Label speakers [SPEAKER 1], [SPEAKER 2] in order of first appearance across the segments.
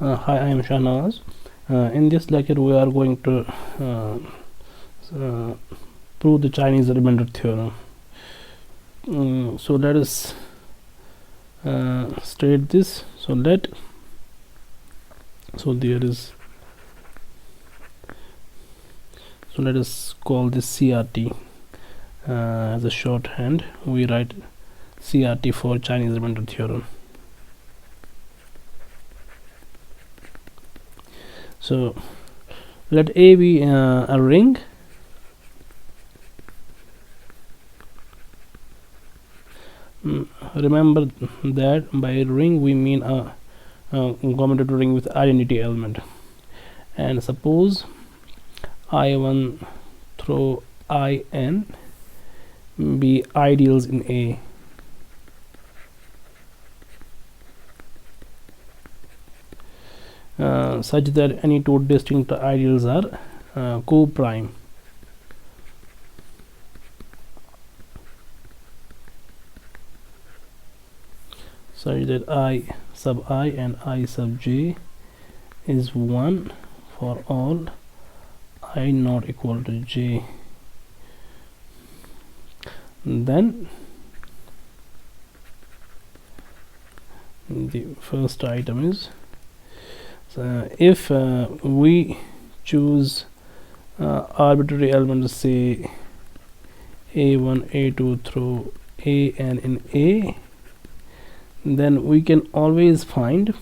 [SPEAKER 1] Hi, I am Shahnaz. In this lecture, we are going to prove the Chinese remainder theorem. So let us state this. So there is. So let us call this CRT as a shorthand. We write CRT for Chinese remainder theorem. So let A be a ring. Remember that by ring we mean a commutative ring with identity element. And suppose I1 through In be ideals in A. Such that any two distinct ideals are co-prime. Such that I sub I and I sub j is 1 for all I not equal to j. Then the first item is if we choose arbitrary elements, say a1 a2 through an in A, then we can always find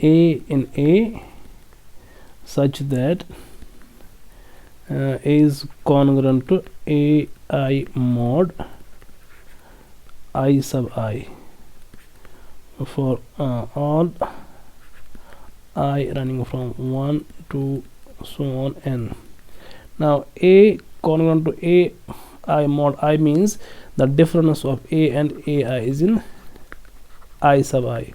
[SPEAKER 1] A in A such that A is congruent to ai mod I sub I for all I running from 1 to so on n. Now A congruent to A I mod I means the difference of A and AI is in I sub I.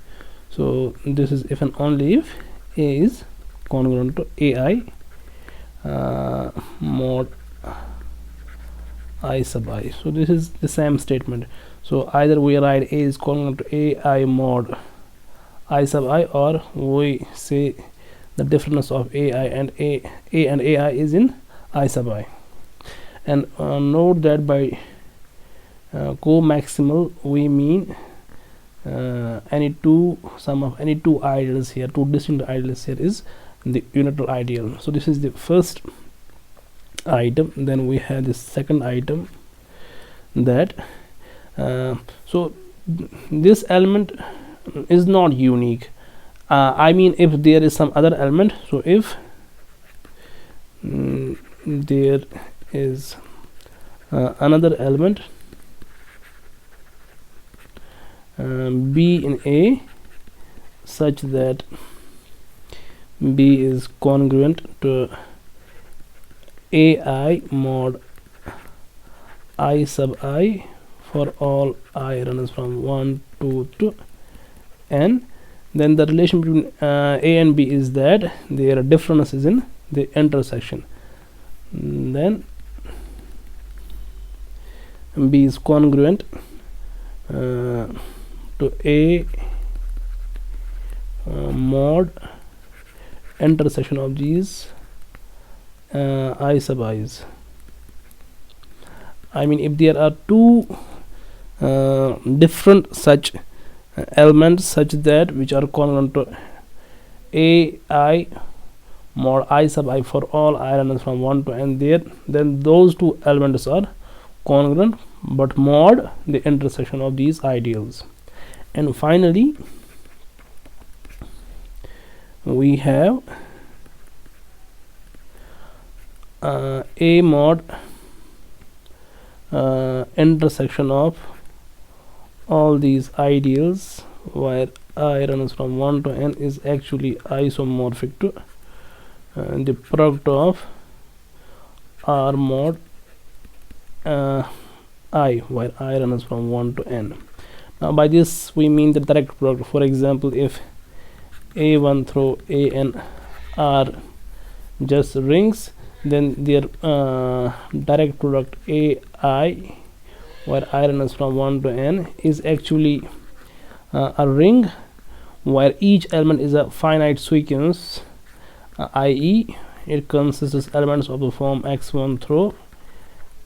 [SPEAKER 1] So this is if and only if A is congruent to AI mod I sub I. So this is the same statement. So either we write A is congruent to AI mod I sub I, or we say the difference of AI and A and AI is in I sub I. And note that by co-maximal we mean sum of any two ideals here, two distinct ideals here is the unital ideal. So this is the first item. Then we have the second item, that so this element is not unique. I mean, if there is some other element, so if there is another element B in A such that B is congruent to AI mod I sub I for all I runs from 1 to n, then the relation between A and B is that their difference is in the intersection. Then B is congruent to A mod intersection of these I sub i's. I mean, if there are two different such elements such that which are congruent to AI mod I sub I for all I runs from 1 to n, then those two elements are congruent but mod the intersection of these ideals. And finally we have A mod intersection of all these ideals where I runs from 1 to n is actually isomorphic to the product of R mod I, where I runs from 1 to n. Now by this we mean the direct product. For example, if A1 through an are just rings, then their direct product AI where I runs from 1 to n is actually a ring where each element is a finite sequence, i.e. it consists of elements of the form x1 through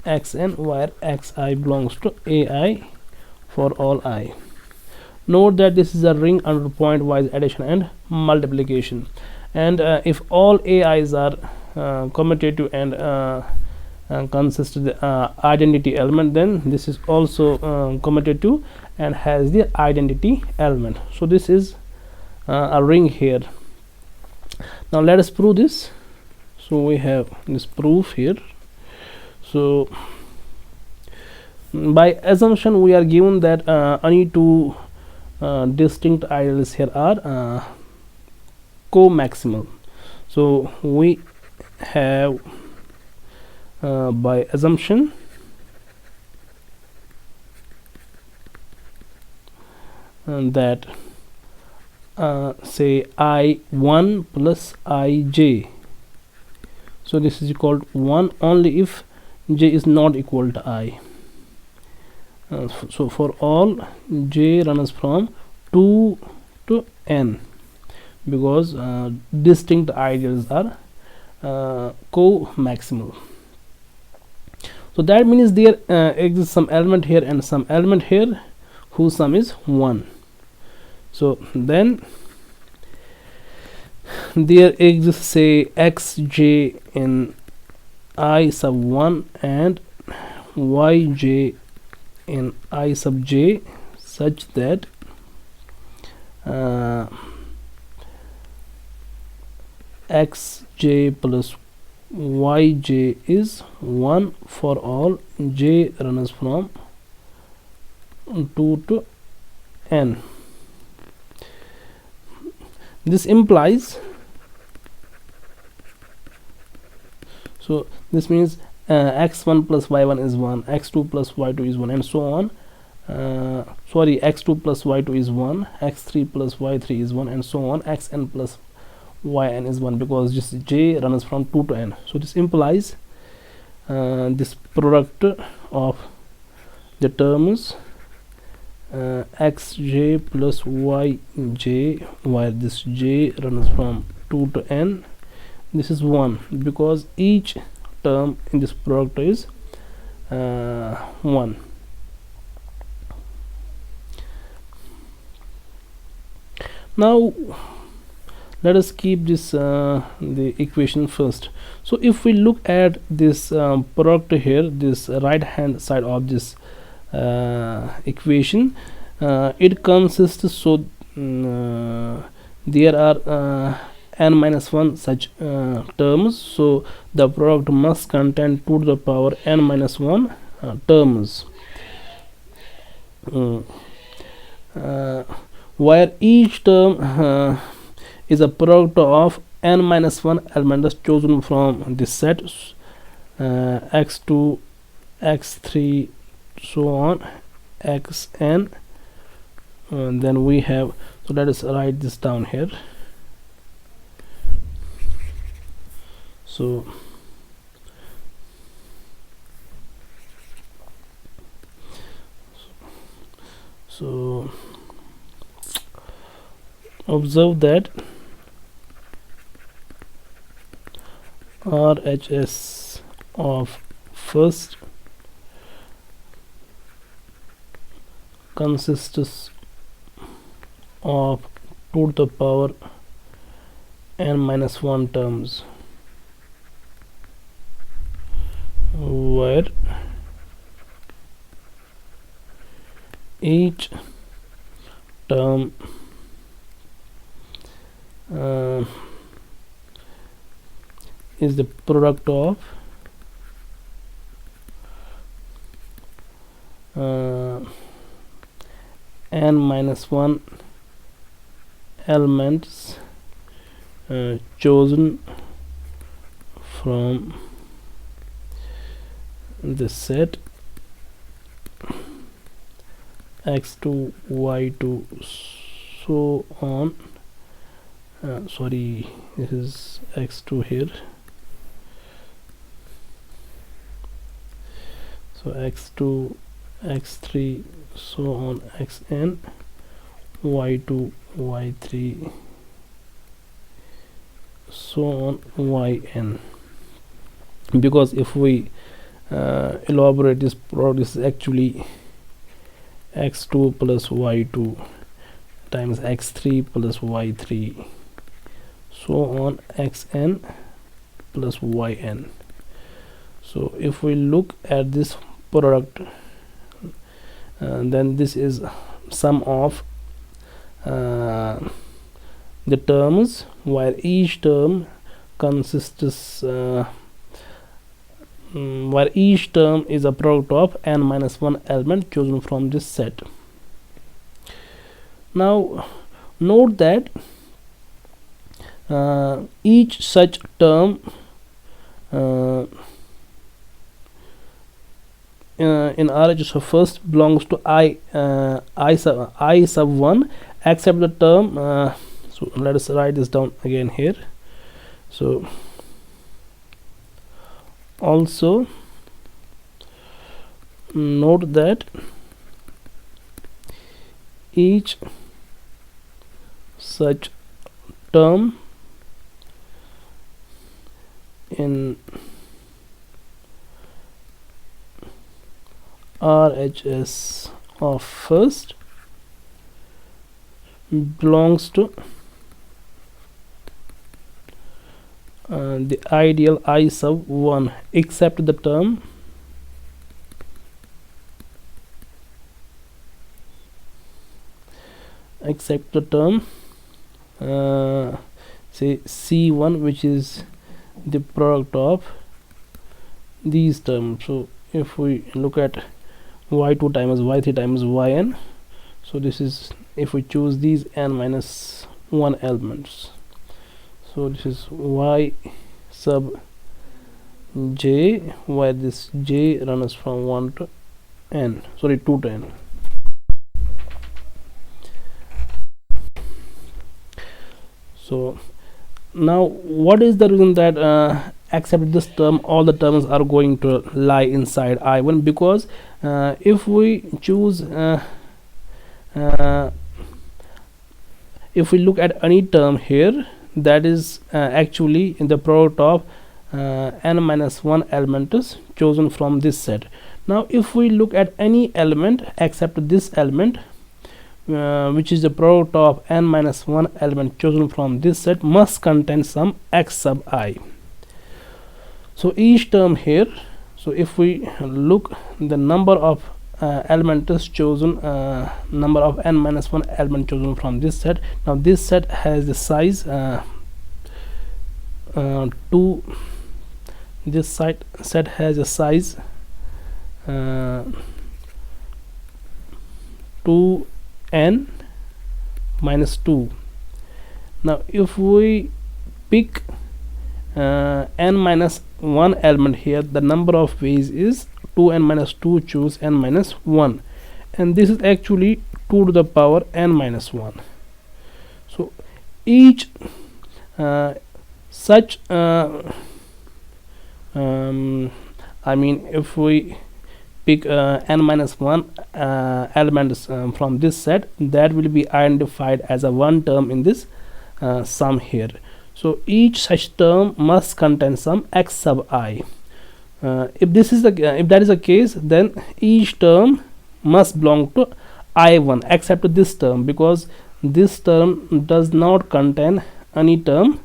[SPEAKER 1] xn, where xi belongs to ai for all I. Note that this is a ring under point-wise addition and multiplication, and if all ai's are commutative and consists of the identity element, then this is also commutative and has the identity element. So this is a ring here. Now let us prove this. So we have this proof here. So by assumption we are given that any two distinct ideals here are co-maximal. So we have by assumption that say I1 plus ij, so this is equal to 1 only if j is not equal to I. So for all j runs from 2 to n, because distinct ideals are co-maximal. So that means there exists some element here and some element here whose sum is 1. So then there exists say xj in I sub 1 and yj in I sub j, such that xj plus yj is 1 for all j runs from 2 to n. This implies, so this means x1 plus y1 is 1, x2 plus y2 is 1, and so on. Sorry, x2 plus y2 is 1, x3 plus y3 is 1, and so on. xn plus yn is 1, because this j runs from 2 to n. So this implies this product of the terms xj plus yj, where this j runs from 2 to n, this is 1, because each term in this product is 1. Now let us keep this the equation first. So if we look at this product here, this right hand side of this equation, it consists, so there are n minus 1 such terms, so the product must contain 2 to the power n minus 1 terms, where each term is a product of n minus 1 elements chosen from this set, x2, x3, so on, xn, and then we have, so let us write this down here. So observe that RHS of first consists of 2 to the power n minus 1 terms, where each term is the product of n minus 1 elements chosen from the set x2, y2, so on. Sorry, this is x2 here, so x2, x3 so on xn, y2 y3 so on yn. Because if we elaborate this product, this is actually x2 plus y2 times x3 plus y3 so on xn plus yn. So if we look at this product, then this is sum of the terms, where each term consists where each term is a product of n minus 1 element chosen from this set. Now note that each such term in RHS first belongs to I sub 1 except the term so let us write this down again here. So also note that each such term in RHS of first belongs to the ideal I sub 1 except the term say C1, which is the product of these terms. So if we look at y2 times y3 times yn, so this is if we choose these n minus 1 elements. So this is y sub j, where this j runs from 1 to n, sorry 2 to n. So now what is the reason that except this term all the terms are going to lie inside I1? Because if we choose if we look at any term here, that is actually in the product of n minus 1 element is chosen from this set. Now if we look at any element except this element, which is the product of n minus 1 element chosen from this set, must contain some x sub I. So each term here, so if we look the number of elements chosen, number of n minus 1 element chosen from this set. Now this set has the size 2, this set has a size 2n minus 2. Now if we pick n minus 1 element here, the number of ways is 2n minus 2 choose n minus 1, and this is actually 2 to the power n minus 1. So each such I mean if we pick n minus 1 elements from this set, that will be identified as a one term in this sum here. So each such term must contain some x sub I. If that is the case, then each term must belong to I1 except this term, because this term does not contain any term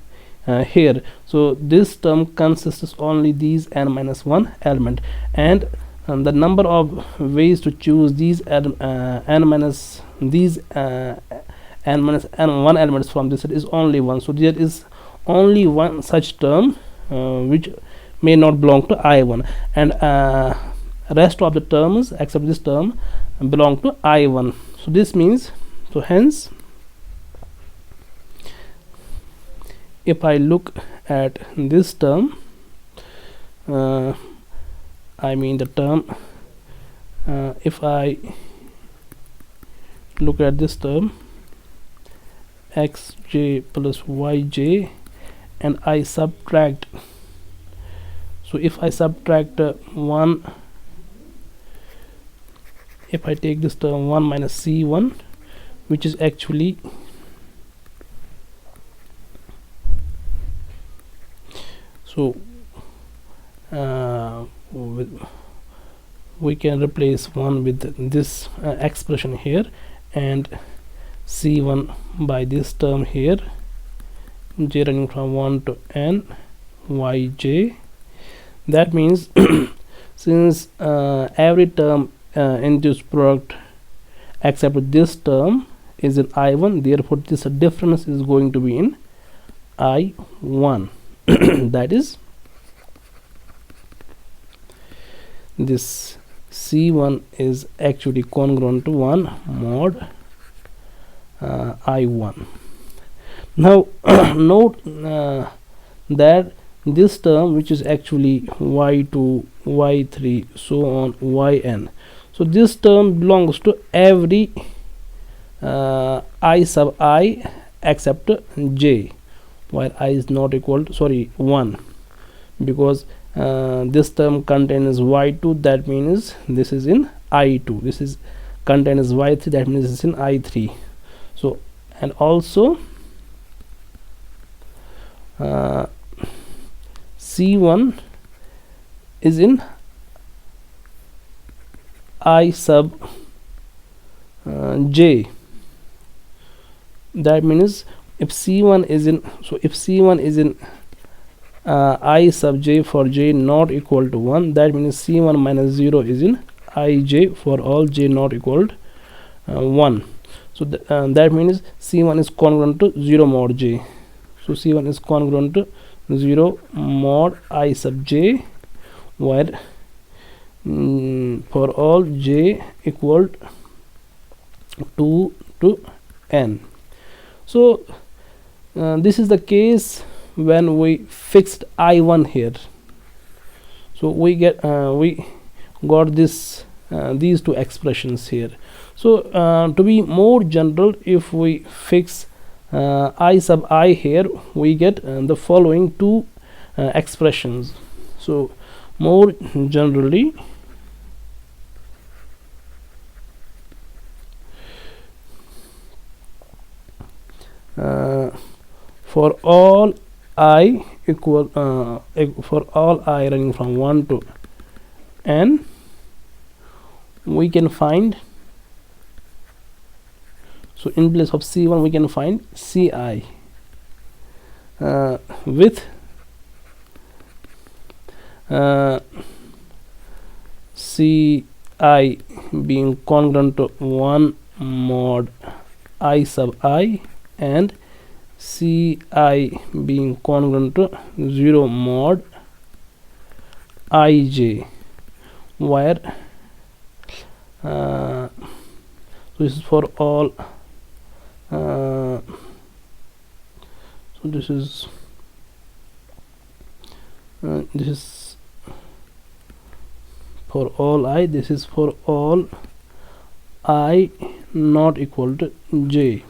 [SPEAKER 1] here. So this term consists only these n minus 1 element, and the number of ways to choose these n minus n1 elements from this set is only one. So there is only one such term which may not belong to I1, and rest of the terms except this term belong to I1. So this means, so hence if I look at this term, I mean the term, if I look at this term xj plus yj, and I subtract, so if I subtract 1 if I take this term 1 minus c1, which is actually so we can replace 1 with this expression here, and c1 by this term here, j running from 1 to n yj. That means since every term in this product except this term is in I1, therefore this difference is going to be in I1. That is, this C1 is actually congruent to 1 mod I1. Now note that this term, which is actually y2, y3, so on, yn, so this term belongs to every I sub I except j, while I is not equal to 1, because this term contains y2, that means this is in I2. This is contains y3, that means this is in I3. So, and also C1 is in I sub j. That means if C1 is in, so if C1 is in I sub j for j not equal to 1, that means C1 minus 0 is in ij for all j not equal to 1. So that means C1 is congruent to 0 mod j. So C1 is congruent to 0 mod I sub j, where for all j equal 2 to n. So this is the case when we fixed I1 here. So we got this these two expressions here. So to be more general, if we fix I sub I here, we get the following two expressions. So more generally, for all I equal for all I running from 1 to n, we can find, so in place of C1 we can find Ci with Ci being congruent to 1 mod I sub I and Ci being congruent to 0 mod ij, where so this is for all so this is for all I, this is for all I not equal to j.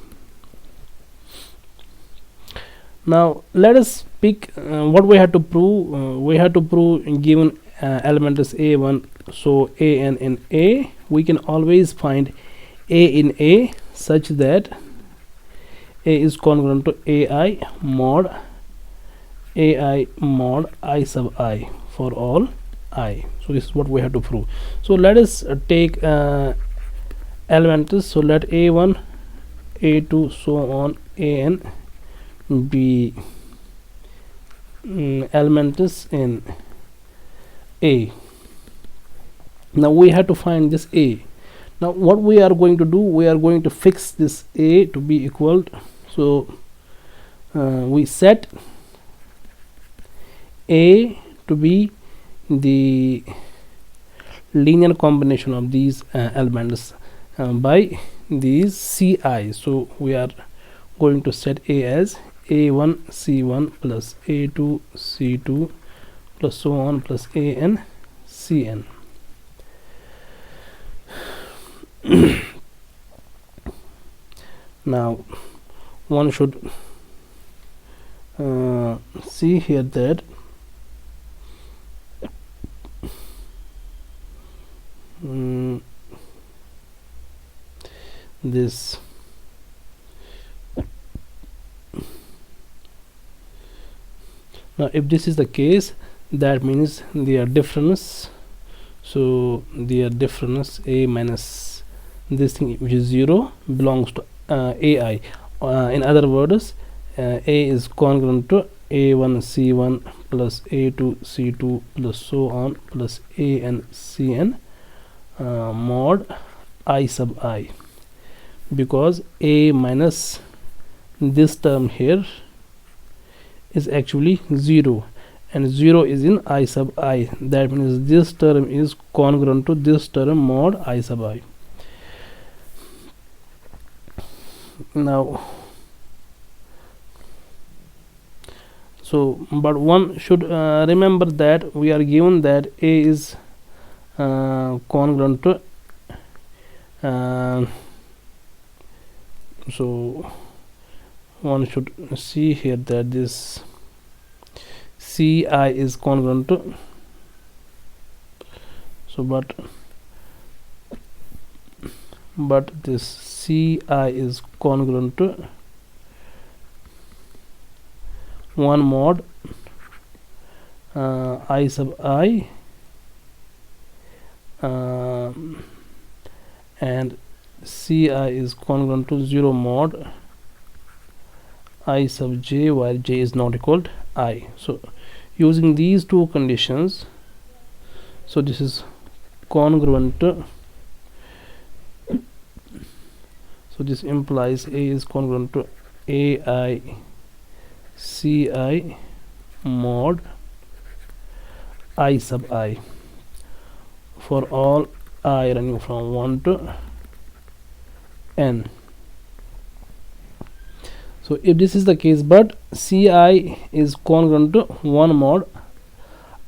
[SPEAKER 1] Now let us pick what we have to prove. We have to prove given element is a1, so an in a, we can always find a in a such that a is congruent to ai mod I sub I for all I. So this is what we have to prove. So let us take elements. So let a1, a2, so on, an be elements in a. Now we have to find this a. Now what we are going to do, we are going to fix this a to be equal, so we set a to be the linear combination of these elements by these ci. So we are going to set a as a1 c1 plus a2 c2 plus so on plus an cn. Now one should see here that this. Now if this is the case, that means their difference, so their difference a minus this thing which is 0 belongs to ai. In other words, a is congruent to a1 c1 plus a2 c2 plus so on plus a n cn mod I sub I, because a minus this term here is actually 0 and 0 is in I sub I. That means this term is congruent to this term mod I sub I. Now so but one should remember that we are given that a is congruent to so one should see here that this ci is congruent to, so but this ci is congruent to 1 mod I sub I and ci is congruent to 0 mod I sub j, while j is not equal to I. So using these two conditions, so this is congruent to, so this implies a is congruent to ai ci mod I sub I for all I running from 1 to n. So if this is the case, but ci is congruent to 1 mod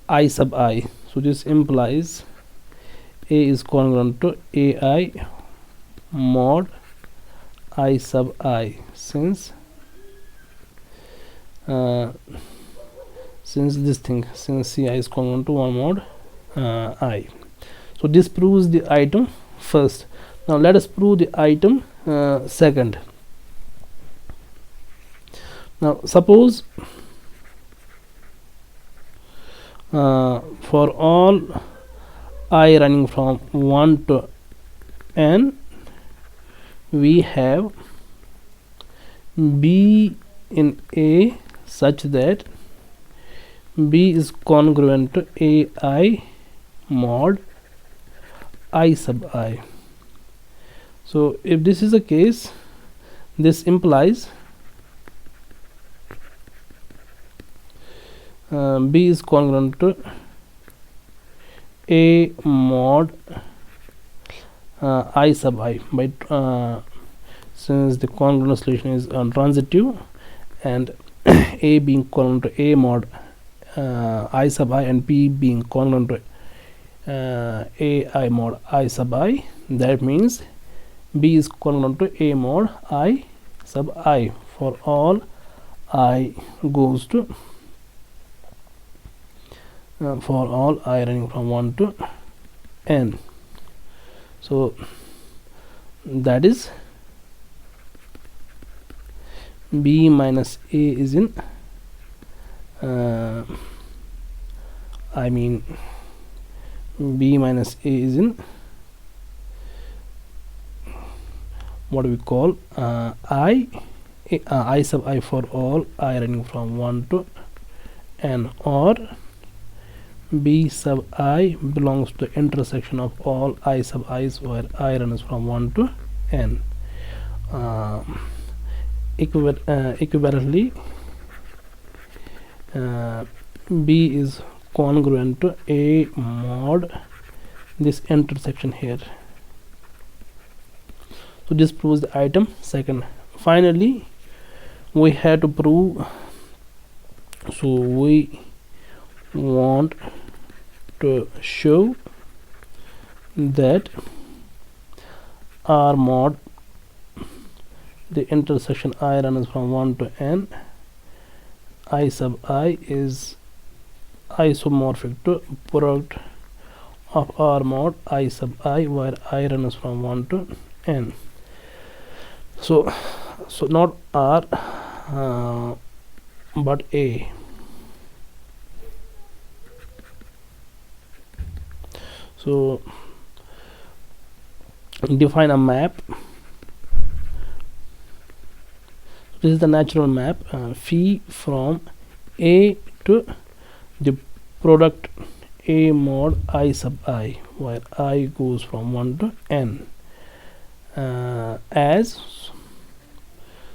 [SPEAKER 1] I sub I, so this implies a is congruent to ai mod I sub I, since this thing, since ci is congruent to 1 mod I. So this proves the item first. Now let us prove the item second. Now suppose for all I running from 1 to n, we have b in a such that b is congruent to ai mod I sub I. So if this is the case, this implies b is congruent to a mod I sub I, by since the congruent solution is transitive, and a being congruent to a mod I sub I and b being congruent to ai mod I sub I, that means b is congruent to a mod I sub I for all I goes to for all I running from 1 to n. So that is b minus a is in b minus a is in what we call I sub I for all I running from 1 to n, or b sub I belongs to the intersection of all I sub i's where I runs from 1 to n. Equivalently, b is congruent to a mod this intersection here. So this proves the item second. Finally, we have to prove, so we want to show that R mod the intersection I runs from 1 to n I sub I is isomorphic to product of R mod I sub I where I runs from 1 to n. So not R, but A. So define a map. This is the natural map, phi from A to the product A mod I sub I, where I goes from 1 to n, as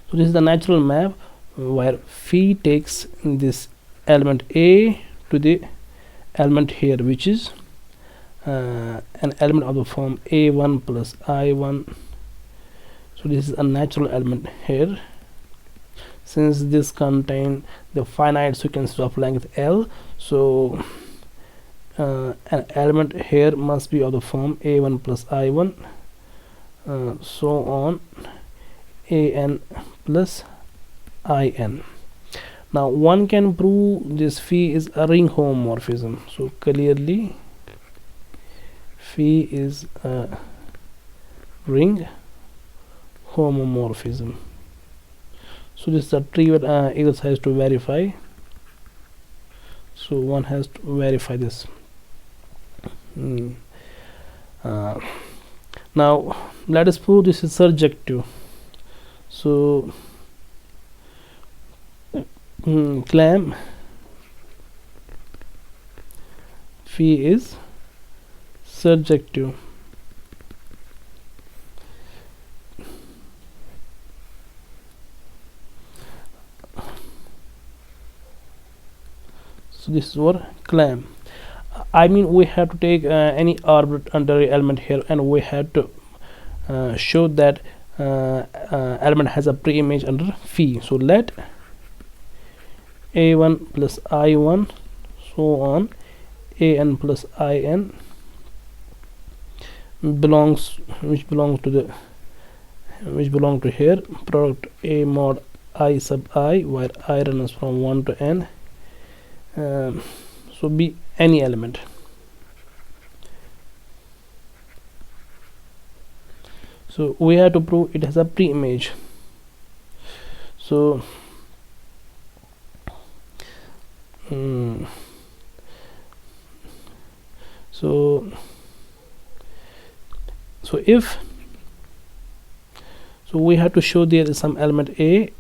[SPEAKER 1] so this is the natural map where phi takes this element A to the element here, which is an element of the form A1 plus I1. So this is a natural element here, since this contain the finite sequence of length L. So an element here must be of the form A1 plus I1, so on an plus in. Now one can prove this phi is a ring homomorphism. So clearly phi is a ring homomorphism. So this is a trivial exercise to verify. So one has to verify this. Now let us prove this is surjective. So claim phi is surjective. So this is our claim. I mean, we have to take any arbitrary element here, and we have to show that element has a pre-image under phi. So let A1 plus I1, so on an plus in belongs to here product A mod I sub I, where I runs from 1 to n. So be any element. So we have to prove it has a pre-image. So we have to show there is some element A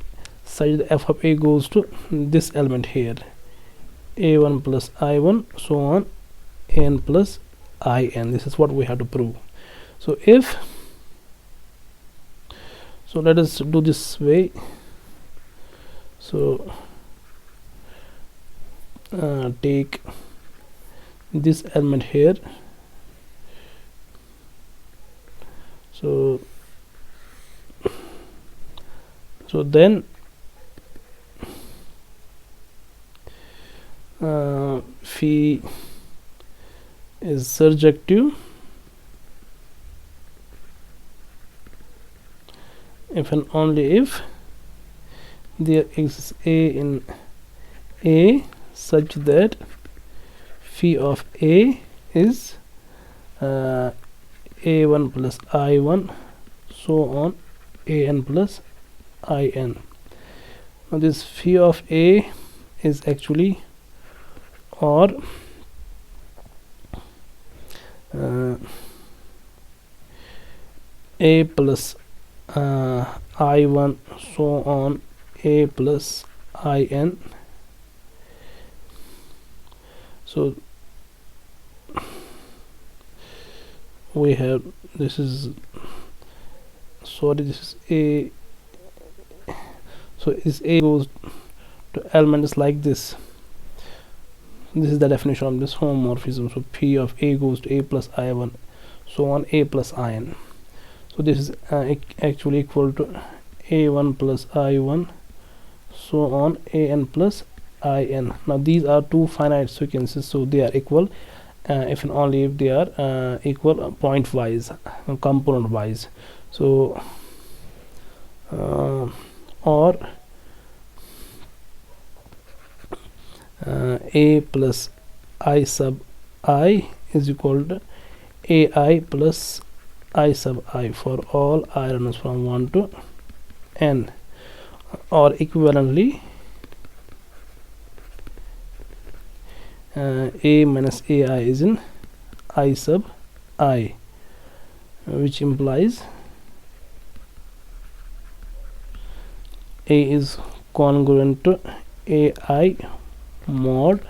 [SPEAKER 1] such that f of A goes to this element here, A1 plus I1, so on n plus in. This is what we have to prove. So let us do this way. So take this element here. So then phi is surjective if and only if there exists A in A such that phi of A is A1 plus I1, so on an plus in. Now this phi of A is actually or A plus I1, so on A plus in. So we have this is A. So is A goes to elements like this. This is the definition of this homomorphism. So P of A goes to A plus I1, so on A plus in. So this is actually equal to A1 plus I1, so on an plus in. Now these are two finite sequences, so they are equal if and only if they are equal point wise, component wise. So or A plus I sub I is equal to AI plus I sub I for all I runs from 1 to n, or equivalently a minus ai is in I sub I, which implies a is congruent to ai mod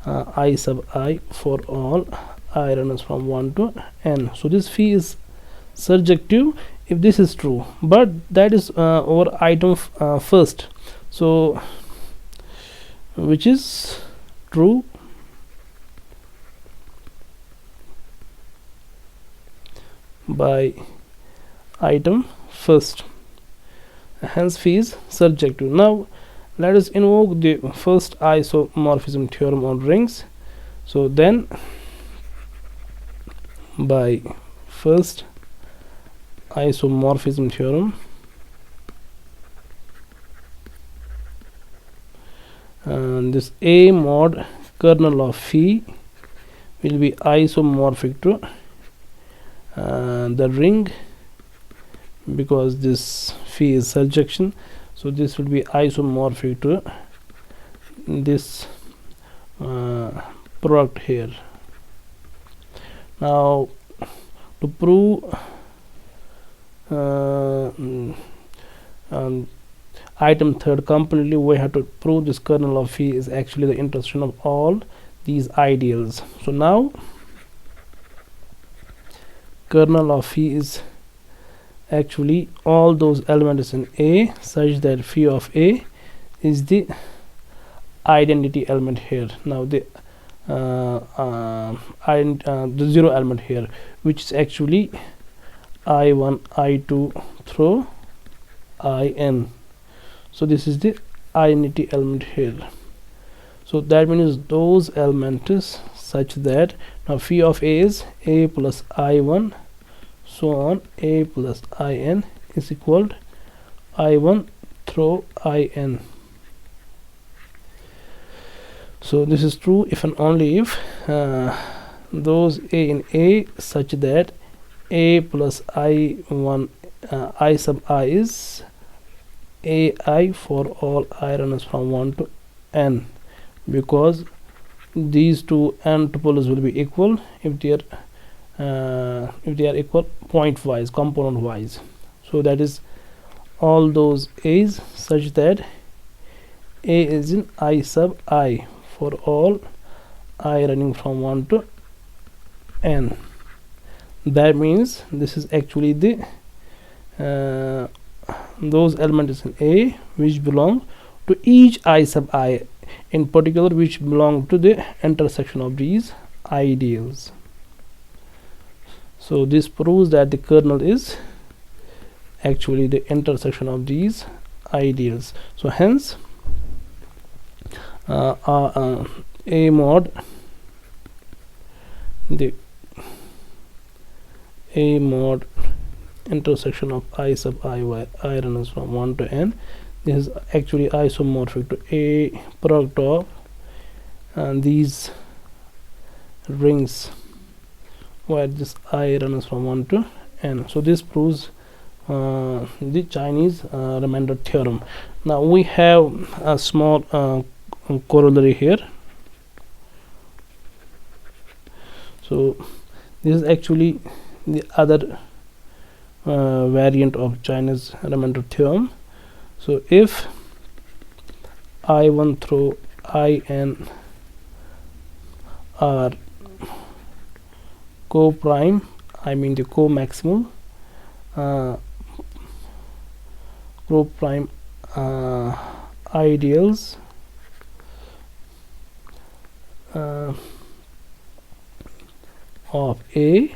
[SPEAKER 1] I sub I for all I runners from 1 to n. So this phi is surjective if this is true, but that is over item first, so which is true by item first, hence phi is surjective. Now let us invoke the first isomorphism theorem on rings. So then by first isomorphism theorem, and this a mod kernel of phi will be isomorphic to the ring, because this phi is surjection, so this will be isomorphic to this product here. Now to prove item third completely, we have to prove this kernel of phi is actually the intersection of all these ideals. So now kernel of phi is actually all those elements in A such that phi of A is the identity element here. Now the zero element here, which is actually I1 I2 through In. So this is the identity element here. So that means those elements such that now phi of A is A plus I1 so on A plus In is equal to I1 through In. So this is true if and only if those A in A such that A plus I1 I sub I is AI for all I runners from 1 to n, because these two n tuples will be equal if they are equal point wise, component wise. So that is all those A's such that A is in I sub I for all I running from 1 to n. That means this is actually the those elements in A which belong to each I sub I, in particular which belong to the intersection of these ideals. So this proves that the kernel is actually the intersection of these ideals. So hence A mod, the A mod intersection of I sub I where I runs from 1 to n, this is actually isomorphic to A product of these rings where this I runs from 1 to n. So this proves the Chinese remainder theorem. Now we have a small corollary here. So this is actually the other variant of Chinese remainder theorem. So if I1 through In are co-prime, I mean the co-maximal co-prime ideals of A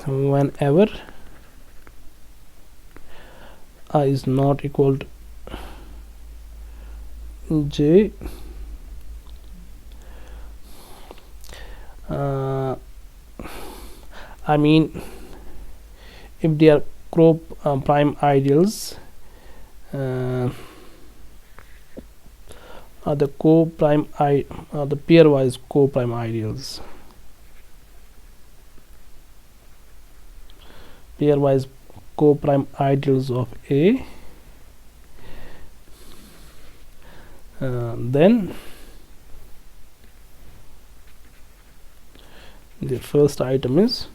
[SPEAKER 1] whenever I is not equal to J, I mean if they are prime ideals are the co-prime the pairwise co-prime ideals, pairwise co-prime ideals of A, then the first item is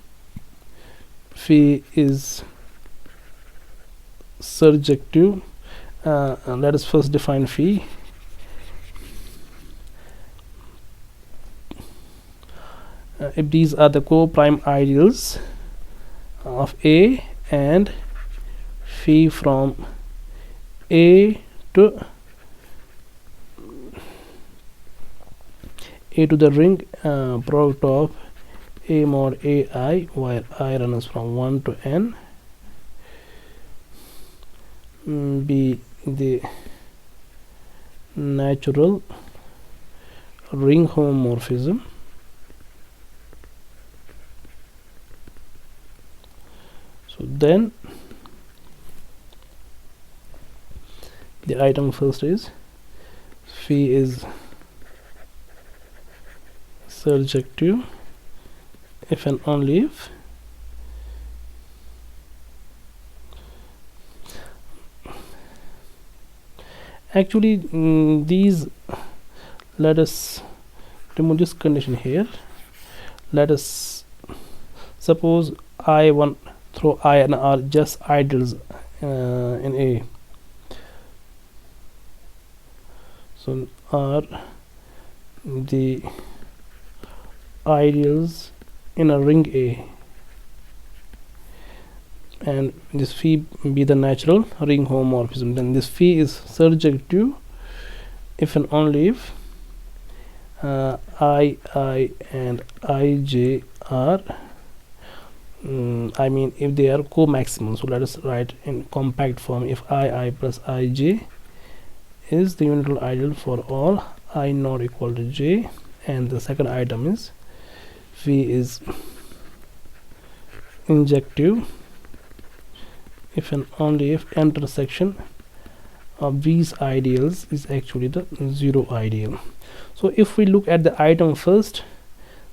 [SPEAKER 1] phi is surjective. Let us first define phi. If these are the co-prime ideals of A and phi from A to the ring product of A mod AI, where I runs from 1 to n, be the natural ring homomorphism then the item first is phi is surjective if and only if actually these, let us remove this condition here. Let us suppose I1 through I and R just ideals in A, so are the ideals in a ring A, and this phi be the natural ring homomorphism. Then this phi is surjective if and only if I and Ij are I mean if they are co-maximal. So let us write in compact form: if I plus Ij is the unital ideal for all I not equal to j. And the second item is phi is injective if and only if intersection of these ideals is actually the zero ideal. So if we look at the item first,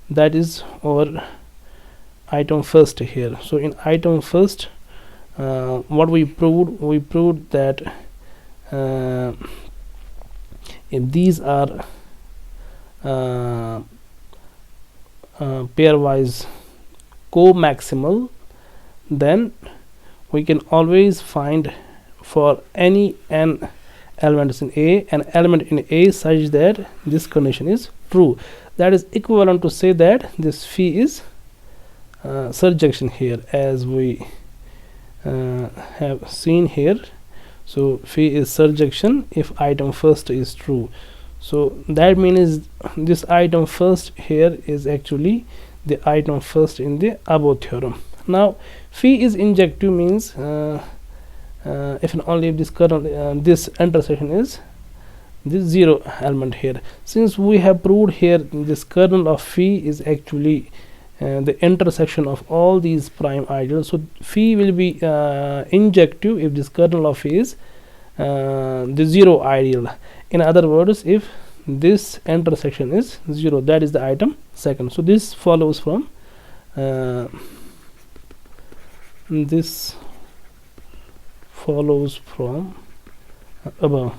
[SPEAKER 1] that is our item first here. So in item first, what we proved that if these are pairwise co-maximal, then we can always find for any n elements in A an element in A such that this condition is true. That is equivalent to say that this phi is surjection here, as we have seen here. So phi is surjection if item first is true. So that means this item first here is actually the item first in the above theorem. Now phi is injective means if and only if this kernel this intersection is this zero element here. Since we have proved here this kernel of phi is actually the intersection of all these prime ideals, so phi will be injective if this kernel of phi is the zero ideal. In other words, if this intersection is zero, that is the item second. So this follows from above.